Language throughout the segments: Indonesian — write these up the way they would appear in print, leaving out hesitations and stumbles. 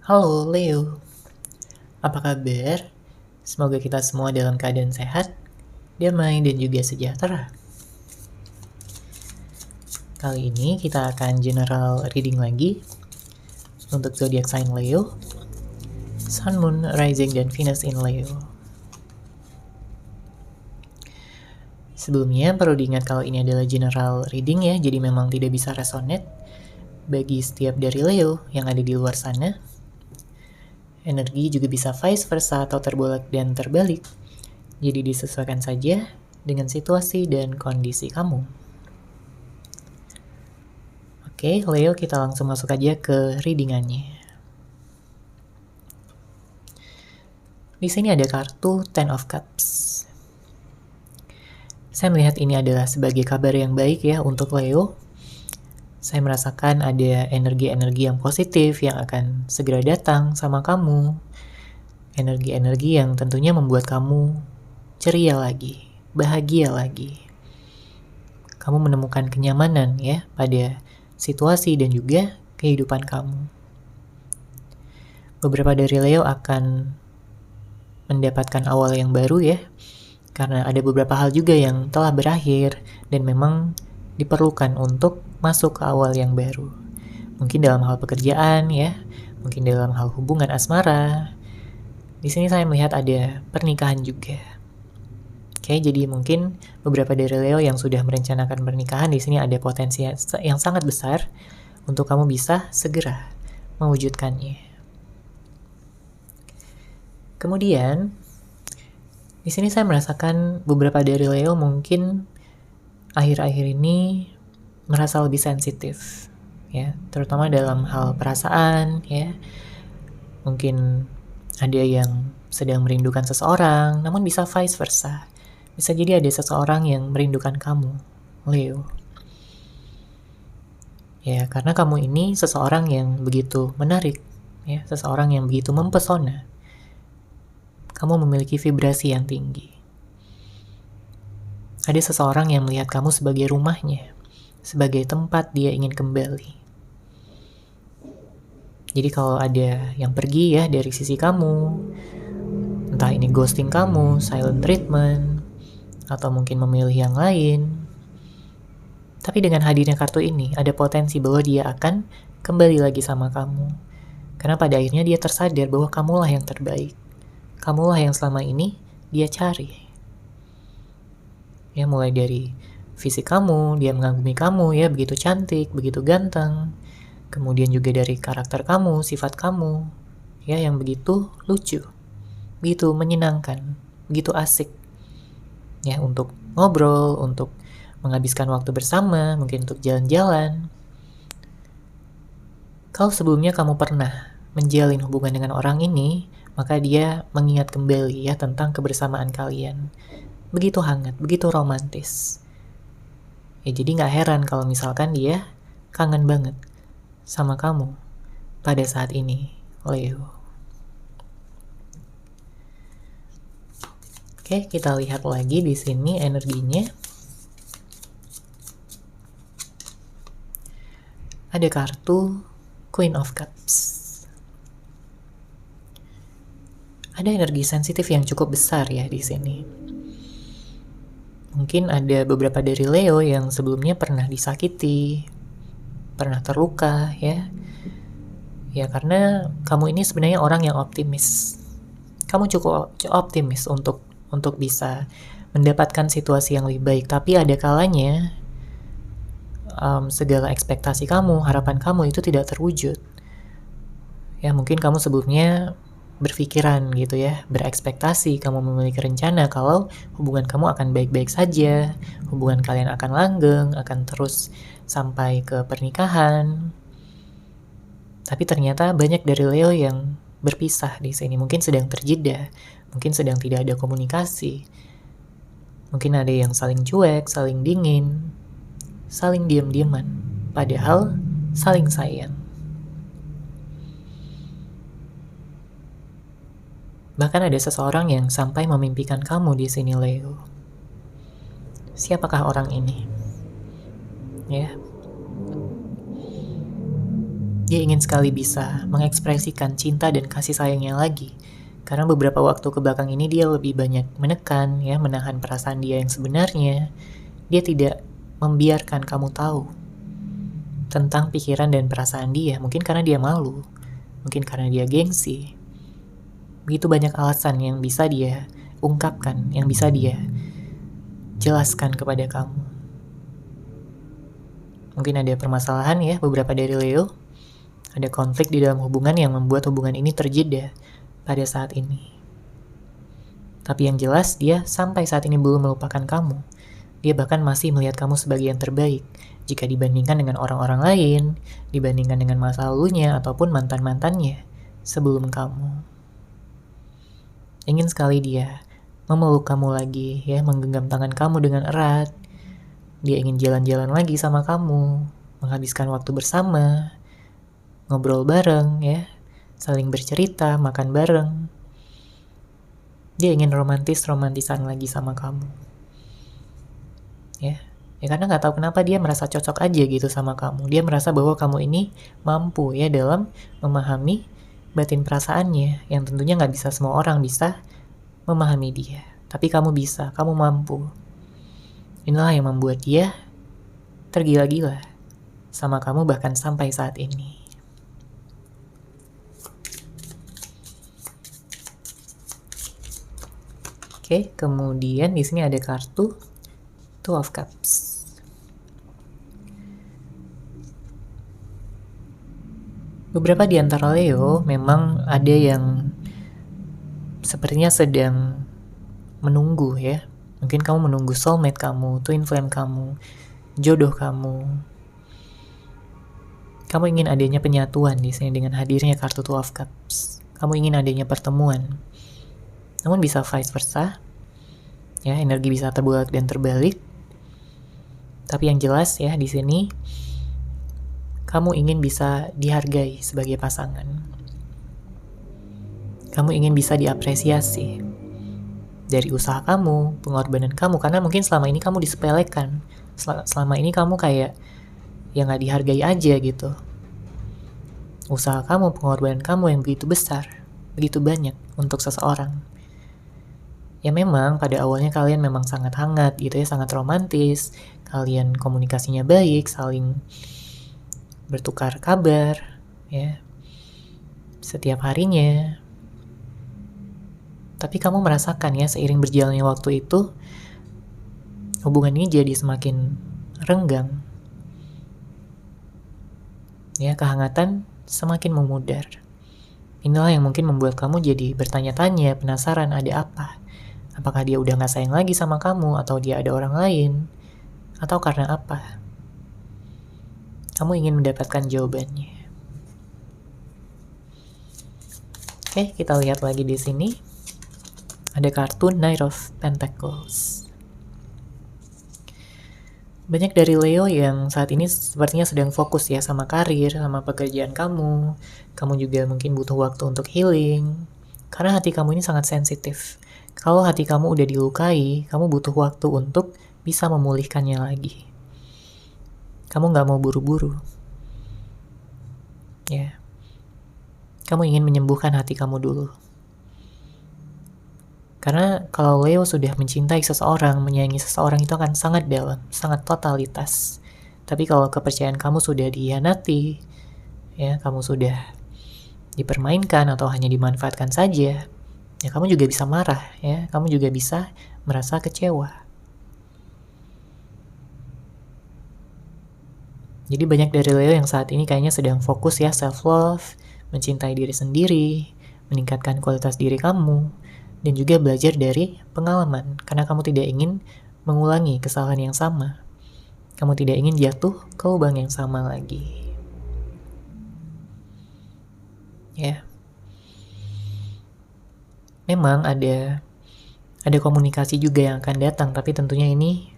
Halo Leo, apa kabar? Semoga kita semua dalam keadaan sehat, damai, dan juga sejahtera. Kali ini kita akan general reading lagi untuk zodiak sign Leo, Sun, Moon, Rising, dan Venus in Leo. Sebelumnya perlu diingat kalau ini adalah general reading ya, jadi memang tidak bisa resonate bagi setiap dari Leo yang ada di luar sana. Energi juga bisa vice versa atau terbolak dan terbalik. Jadi disesuaikan saja dengan situasi dan kondisi kamu. Oke, Leo, kita langsung masuk aja ke readingannya. Di sini ada kartu Ten of Cups. Saya melihat ini adalah sebagai kabar yang baik ya untuk Leo. Saya merasakan ada energi-energi yang positif yang akan segera datang sama kamu. Energi-energi yang tentunya membuat kamu ceria lagi, bahagia lagi. Kamu menemukan kenyamanan ya pada situasi dan juga kehidupan kamu. Beberapa dari Leo akan mendapatkan awal yang baru ya, karena ada beberapa hal juga yang telah berakhir dan memang diperlukan untuk masuk ke awal yang baru. Mungkin dalam hal pekerjaan ya, mungkin dalam hal hubungan asmara. Di sini saya melihat ada pernikahan juga. Oke, jadi mungkin beberapa dari Leo yang sudah merencanakan pernikahan, di sini ada potensi yang sangat besar untuk kamu bisa segera mewujudkannya. Kemudian, di sini saya merasakan beberapa dari Leo mungkin akhir-akhir ini merasa lebih sensitif, ya, terutama dalam hal perasaan, ya. Mungkin ada yang sedang merindukan seseorang, namun bisa vice versa. Bisa jadi ada seseorang yang merindukan kamu, Leo. Ya, karena kamu ini seseorang yang begitu menarik, ya, seseorang yang begitu mempesona. Kamu memiliki vibrasi yang tinggi. Ada seseorang yang melihat kamu sebagai rumahnya, sebagai tempat dia ingin kembali. Jadi kalau ada yang pergi ya dari sisi kamu, entah ini ghosting kamu, silent treatment, atau mungkin memilih yang lain, tapi dengan hadirnya kartu ini, ada potensi bahwa dia akan kembali lagi sama kamu. Karena pada akhirnya dia tersadar bahwa kamulah yang terbaik. Kamulah yang selama ini dia cari. Ya, mulai dari fisik kamu, dia mengagumi kamu ya, begitu cantik, begitu ganteng. Kemudian juga dari karakter kamu, sifat kamu, ya, yang begitu lucu, begitu menyenangkan, begitu asik. Ya, untuk ngobrol, untuk menghabiskan waktu bersama, mungkin untuk jalan-jalan. Kalau sebelumnya kamu pernah menjalin hubungan dengan orang ini, maka dia mengingat kembali ya tentang kebersamaan kalian. Begitu hangat, begitu romantis. Ya, jadi gak heran kalau misalkan dia kangen banget sama kamu pada saat ini, Leo. Oke, kita lihat lagi di sini energinya. Ada kartu Queen of Cups. Ada energi sensitif yang cukup besar ya di sini. Mungkin ada beberapa dari Leo yang sebelumnya pernah disakiti, pernah terluka ya. Ya, karena kamu ini sebenarnya orang yang optimis. Kamu cukup optimis untuk bisa mendapatkan situasi yang lebih baik, tapi ada kalanya segala ekspektasi kamu, harapan kamu itu tidak terwujud. Ya, mungkin kamu sebelumnya berpikiran gitu ya, berekspektasi, kamu memiliki rencana kalau hubungan kamu akan baik-baik saja, hubungan kalian akan langgeng, akan terus sampai ke pernikahan. Tapi ternyata banyak dari Leo yang berpisah di sini, mungkin sedang terjeda, mungkin sedang tidak ada komunikasi. Mungkin ada yang saling cuek, saling dingin, saling diam-diaman, padahal saling sayang. Bahkan ada seseorang yang sampai memimpikan kamu di sini, Leo. Siapakah orang ini? Ya. Dia ingin sekali bisa mengekspresikan cinta dan kasih sayangnya lagi. Karena beberapa waktu ke belakang ini dia lebih banyak menekan, ya, menahan perasaan dia yang sebenarnya. Dia tidak membiarkan kamu tahu tentang pikiran dan perasaan dia. Mungkin karena dia malu, mungkin karena dia gengsi. Begitu banyak alasan yang bisa dia ungkapkan, yang bisa dia jelaskan kepada kamu. Mungkin ada permasalahan ya, beberapa dari Leo. Ada konflik di dalam hubungan yang membuat hubungan ini terjeda pada saat ini. Tapi yang jelas dia sampai saat ini belum melupakan kamu. Dia bahkan masih melihat kamu sebagai yang terbaik jika dibandingkan dengan orang-orang lain, dibandingkan dengan masa lalunya ataupun mantan-mantannya sebelum kamu. Ingin sekali dia memeluk kamu lagi, ya, menggenggam tangan kamu dengan erat. Dia ingin jalan-jalan lagi sama kamu, menghabiskan waktu bersama, ngobrol bareng, ya, saling bercerita, makan bareng. Dia ingin romantisan lagi sama kamu. Ya, karena nggak tahu kenapa dia merasa cocok aja gitu sama kamu. Dia merasa bahwa kamu ini mampu, ya, dalam memahami batin perasaannya, yang tentunya nggak bisa semua orang bisa memahami dia. Tapi kamu bisa, kamu mampu. Inilah yang membuat dia tergila-gila sama kamu bahkan sampai saat ini. Oke, kemudian di sini ada kartu Two of Cups. Beberapa di antara Leo memang ada yang sepertinya sedang menunggu, ya. Mungkin kamu menunggu soulmate kamu, twin flame kamu, jodoh kamu. Kamu ingin adanya penyatuan di sini dengan hadirnya kartu Two of Cups. Kamu ingin adanya pertemuan. Namun bisa vice versa. Ya, energi bisa terbolak dan terbalik. Tapi yang jelas ya di sini kamu ingin bisa dihargai sebagai pasangan. Kamu ingin bisa diapresiasi dari usaha kamu, pengorbanan kamu, karena mungkin selama ini kamu disepelekan. Selama ini kamu kayak yang gak dihargai aja gitu. Usaha kamu, pengorbanan kamu yang begitu besar, begitu banyak untuk seseorang. Ya memang pada awalnya kalian memang sangat hangat gitu ya, sangat romantis. Kalian komunikasinya baik, saling bertukar kabar ya setiap harinya. Tapi kamu merasakan ya seiring berjalannya waktu itu hubungan ini jadi semakin renggang. Ya, kehangatan semakin memudar. Inilah yang mungkin membuat kamu jadi bertanya-tanya, penasaran ada apa. Apakah dia udah gak sayang lagi sama kamu, atau dia ada orang lain, atau karena apa? Kamu ingin mendapatkan jawabannya. Oke, kita lihat lagi di sini. Ada kartu Knight of Pentacles. Banyak dari Leo yang saat ini sepertinya sedang fokus ya sama karir, sama pekerjaan kamu. Kamu juga mungkin butuh waktu untuk healing. Karena hati kamu ini sangat sensitif. Kalau hati kamu udah dilukai, kamu butuh waktu untuk bisa memulihkannya lagi. Kamu gak mau buru-buru. Ya. Kamu ingin menyembuhkan hati kamu dulu. Karena kalau Leo sudah mencintai seseorang, menyayangi seseorang itu akan sangat dalam, sangat totalitas. Tapi kalau kepercayaan kamu sudah dihianati, ya, kamu sudah dipermainkan atau hanya dimanfaatkan saja, ya kamu juga bisa marah, ya, kamu juga bisa merasa kecewa. Jadi banyak dari Leo yang saat ini kayaknya sedang fokus ya self-love, mencintai diri sendiri, meningkatkan kualitas diri kamu, dan juga belajar dari pengalaman, karena kamu tidak ingin mengulangi kesalahan yang sama. Kamu tidak ingin jatuh ke lubang yang sama lagi. Ya. Memang ada komunikasi juga yang akan datang, tapi tentunya ini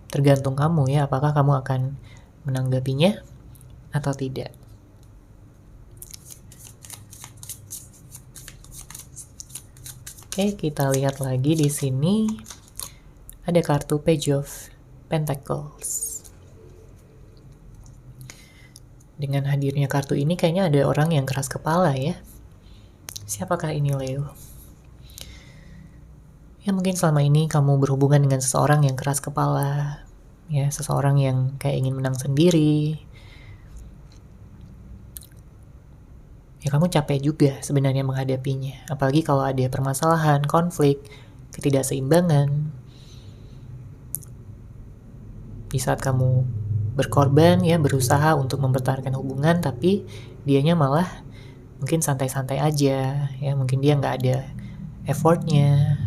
tergantung kamu ya, apakah kamu akan menanggapinya atau tidak. Oke, kita lihat lagi di sini ada kartu Page of Pentacles. Dengan hadirnya kartu ini kayaknya ada orang yang keras kepala ya. Siapakah ini, Leo? Ya mungkin selama ini kamu berhubungan dengan seseorang yang keras kepala, ya seseorang yang kayak ingin menang sendiri. Ya kamu capek juga sebenarnya menghadapinya, apalagi kalau ada permasalahan, konflik, ketidakseimbangan. Di saat kamu berkorban ya, berusaha untuk mempertahankan hubungan, tapi dianya malah mungkin santai-santai aja ya, mungkin dia nggak ada effortnya.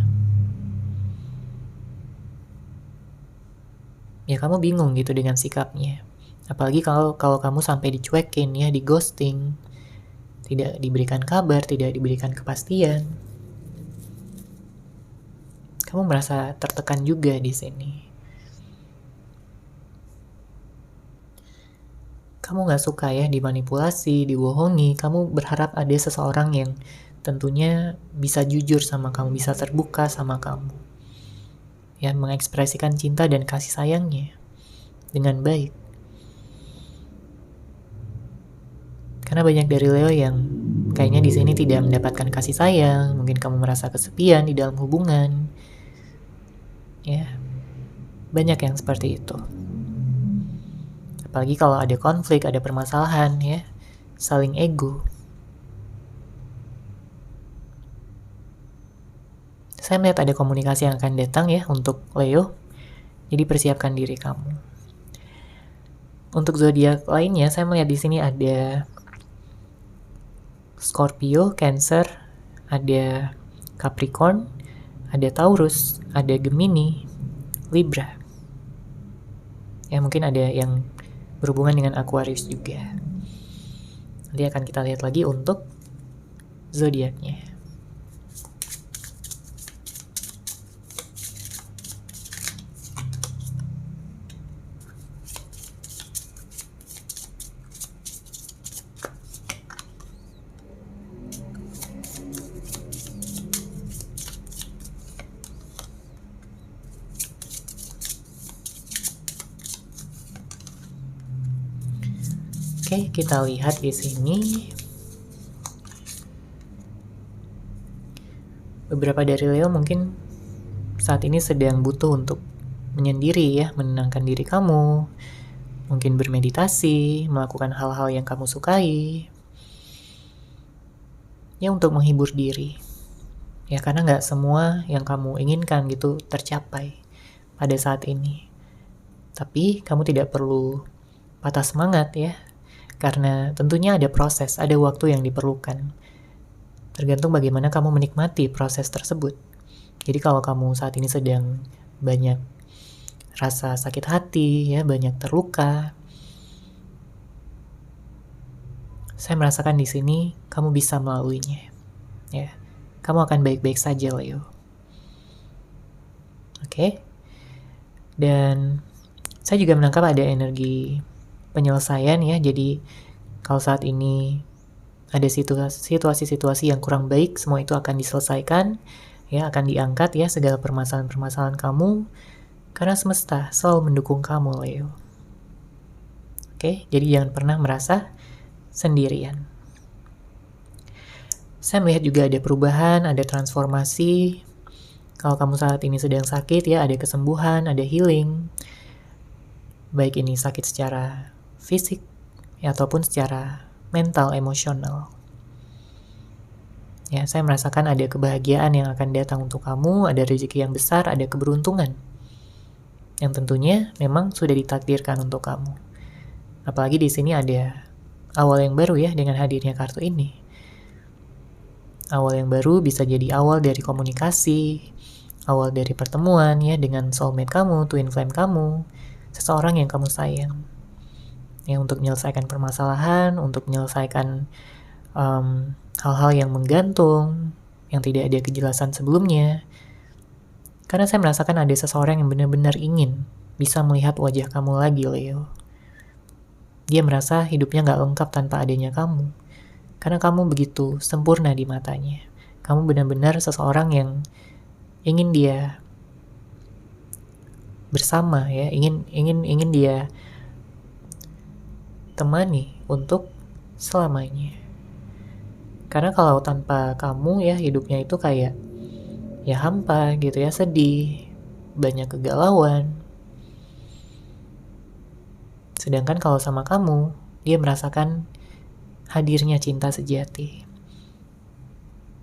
Ya kamu bingung gitu dengan sikapnya, apalagi kalau kamu sampai dicuekin ya, di ghosting, tidak diberikan kabar, tidak diberikan kepastian. Kamu merasa tertekan juga di sini. Kamu gak suka ya dimanipulasi, dibohongi. Kamu berharap ada seseorang yang tentunya bisa jujur sama kamu, bisa terbuka sama kamu. Ya, mengekspresikan cinta dan kasih sayangnya dengan baik. Karena banyak dari Leo yang kayaknya di sini tidak mendapatkan kasih sayang, mungkin kamu merasa kesepian di dalam hubungan. Ya, banyak yang seperti itu. Apalagi kalau ada konflik, ada permasalahan ya, saling ego. Saya melihat ada komunikasi yang akan datang ya untuk Leo. Jadi persiapkan diri kamu. Untuk zodiak lainnya, saya melihat di sini ada Scorpio, Cancer, ada Capricorn, ada Taurus, ada Gemini, Libra. Ya mungkin ada yang berhubungan dengan Aquarius juga. Nanti akan kita lihat lagi untuk zodiaknya. Oke, kita lihat di sini. Beberapa dari Leo mungkin saat ini sedang butuh untuk menyendiri ya, menenangkan diri kamu, mungkin bermeditasi, melakukan hal-hal yang kamu sukai, ya untuk menghibur diri. Ya karena nggak semua yang kamu inginkan gitu tercapai pada saat ini. Tapi kamu tidak perlu patah semangat ya, karena tentunya ada proses, ada waktu yang diperlukan. Tergantung bagaimana kamu menikmati proses tersebut. Jadi kalau kamu saat ini sedang banyak rasa sakit hati, ya banyak terluka, saya merasakan di sini kamu bisa melaluinya. Ya, kamu akan baik-baik saja, Leo. Oke? Dan saya juga menangkap ada energi penyelesaian ya. Jadi kalau saat ini ada situasi-situasi yang kurang baik, semua itu akan diselesaikan, ya akan diangkat ya segala permasalahan-permasalahan kamu, karena semesta selalu mendukung kamu, Leo. Oke, jadi jangan pernah merasa sendirian. Saya melihat juga ada perubahan, ada transformasi. Kalau kamu saat ini sedang sakit ya, ada kesembuhan, ada healing. Baik ini sakit secara fisik ya, ataupun secara mental, emosional. Ya, saya merasakan ada kebahagiaan yang akan datang untuk kamu, ada rezeki yang besar, ada keberuntungan. Yang tentunya memang sudah ditakdirkan untuk kamu. Apalagi di sini ada awal yang baru ya dengan hadirnya kartu ini. Awal yang baru bisa jadi awal dari komunikasi, awal dari pertemuan ya dengan soulmate kamu, twin flame kamu, seseorang yang kamu sayang. Ya, untuk menyelesaikan permasalahan, untuk menyelesaikan hal-hal yang menggantung, yang tidak ada kejelasan sebelumnya. Karena saya merasakan ada seseorang yang benar-benar ingin bisa melihat wajah kamu lagi, Leo. Dia merasa hidupnya gak lengkap tanpa adanya kamu. Karena kamu begitu sempurna di matanya. Kamu benar-benar seseorang yang ingin dia bersama ya, ingin dia temani untuk selamanya. Karena kalau tanpa kamu ya hidupnya itu kayak ya hampa gitu ya, sedih, banyak kegalauan. Sedangkan kalau sama kamu, dia merasakan hadirnya cinta sejati.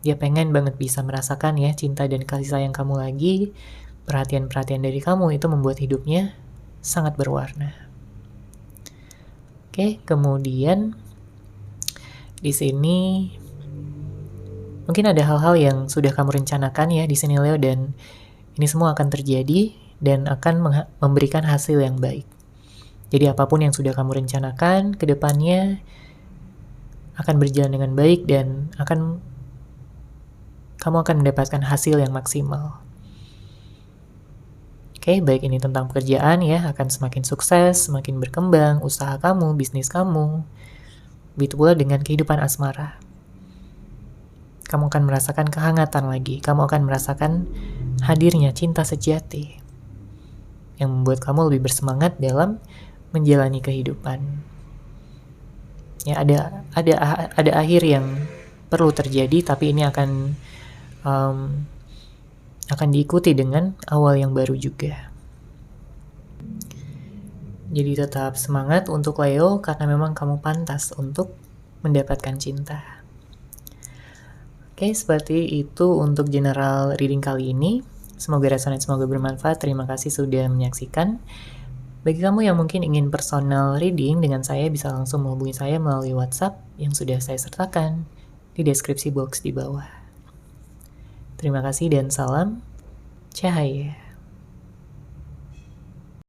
Dia pengen banget bisa merasakan ya cinta dan kasih sayang kamu lagi, perhatian-perhatian dari kamu itu membuat hidupnya sangat berwarna. Oke, kemudian di sini mungkin ada hal-hal yang sudah kamu rencanakan ya di sini Leo, dan ini semua akan terjadi dan akan memberikan hasil yang baik. Jadi apapun yang sudah kamu rencanakan ke depannya akan berjalan dengan baik dan kamu akan mendapatkan hasil yang maksimal. Oke, baik ini tentang pekerjaan ya, akan semakin sukses, semakin berkembang, usaha kamu, bisnis kamu. Begitu pula dengan kehidupan asmara. Kamu akan merasakan kehangatan lagi, kamu akan merasakan hadirnya cinta sejati yang membuat kamu lebih bersemangat dalam menjalani kehidupan. Ya, ada akhir yang perlu terjadi, tapi ini akan diikuti dengan awal yang baru juga. Jadi tetap semangat untuk Leo karena memang kamu pantas untuk mendapatkan cinta. Oke, seperti itu untuk general reading kali ini. Semoga resonate, semoga bermanfaat. Terima kasih sudah menyaksikan. Bagi kamu yang mungkin ingin personal reading dengan saya, bisa langsung menghubungi saya melalui WhatsApp yang sudah saya sertakan di deskripsi box di bawah. Terima kasih dan salam cahaya.